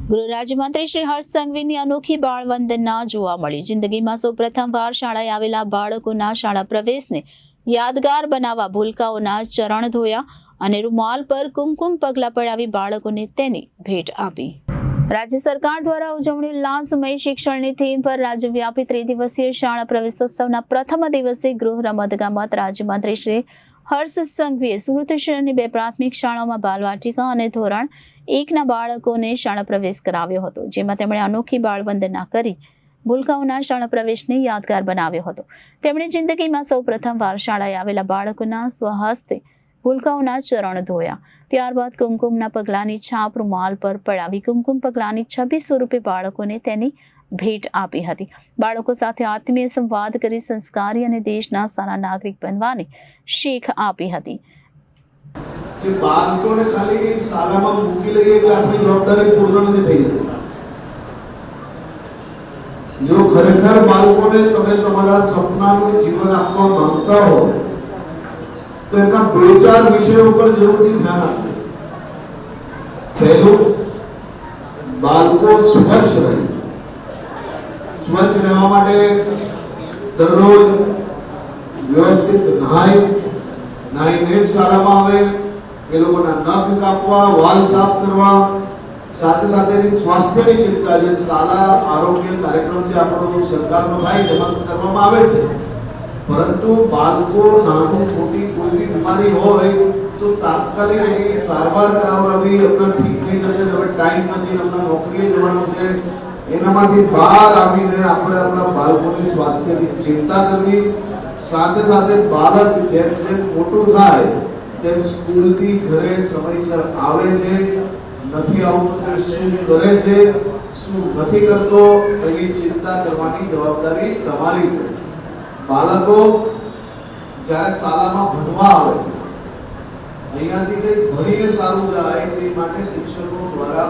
ગૃહ રાજ્યમંત્રી શ્રી હર્ષ સંઘવીની અનોખી બાળ વંદના જોવા મળી। જિંદગીમાં સૌ પ્રથમવાર શાળાએ આવેલા બાળકોના શાળા પ્રવેશને યાદગાર બનાવવા ભૂલકાઓના ચરણ ધોયા અને રૂમાલ પર કુમકુમ પગલાં પડાવી બાળકોને તેની ભેટ આપી। રાજ્ય સરકાર દ્વારા ઉજવણી ઉલ્લાસમય શિક્ષણની થીમ પર રાજ્યવ્યાપી ત્રિદિવસીય શાળા પ્રવેશોત્સવના પ્રથમ દિવસે ગૃહ રમતગમત રાજ્યમંત્રી શ્રી હર્ષ સંઘવીએ સુરત શહેરની 2 પ્રાથમિક શાળાઓમાં બાલવાટિકા અને ધોરણ 1ના બાળકોને શાળા પ્રવેશ કરાવ્યો હતો, જેમાં તેમણે અનોખી બાળ વંદના કરી ભૂલકાઓના શાળા પ્રવેશને યાદગાર બનાવ્યો હતો। તેમણે જિંદગીમાં સૌ પ્રથમવાર શાળાએ આવેલા બાળકોના સ્વહસ્તે ભૂલકાઓના ચરણ ધોયા, ત્યારબાદ કુમકુમના પગલાંની છાપ રૂમાલ પર પડાવી કુમકુમ પગલાંની છબી સ્વરૂપે બાળકોને તેની ભેટ આપી હતી। બાળકો સાથે આત્મીય સંવાદ કરી સંસ્કારી અને દેશના સારા નાગરિક બનવાની શીખ આપી હતી। કે બાળકોને ખાલી શાળામાં મૂકી લઈએ એટલે આપણી જવાબદારી પૂર્ણ નથી થઈ જતી। જો ખરેખર બાળકોને તમે તમારા સપનાનું જીવન આપવા માંગતા હો તો એના 2-4 વિષયો ઉપર જરૂરથી ધ્યાન આપો। પહેલું, બાળકો સ્વચ્છ રહે। સ્વચ્છ રહેવા માટે દરરોજ વ્યવસ્થિત નાહીને શાળામાં આવે, એ લોકોના નખ કાપવા, વાલ સાફ કરવા, સાથે સાથે સ્વાસ્થ્યની ચિંતા જે શાળા આરોગ્ય કાર્યક્રમ જે આપણો સરકારનો થાય તેમાં કરવામાં આવે છે, પરંતુ બાળકો નાનું મોટી કોઈ બી બીમારી હોય તો તાત્કાલિક એની સારવાર કરાવવી, આપણા ઠીક થઈ જશે, હવે ટાઈમ નથી, આપણા નોકરીએ જવાનું છે, એનામાંથી બહાર આવીને આપણે આપણા બાળકોની સ્વાસ્થ્યની ચિંતા કરવી। સાથે સાથે બાળક જેમ જેમ મોટું થાય તેમ સ્કૂલથી ઘરે સમયસર આવે છે, નથી આવતું તો શું કરે છે, શું નથી કરતો, એની ચિંતા કરવાની જવાબદારી તમારી છે। બાળકો જ્યારે શાળામાં ભણવા આવે છે, અહીંયાથી કંઈક ભણીને સારું જાય તે માટે શિક્ષકો દ્વારા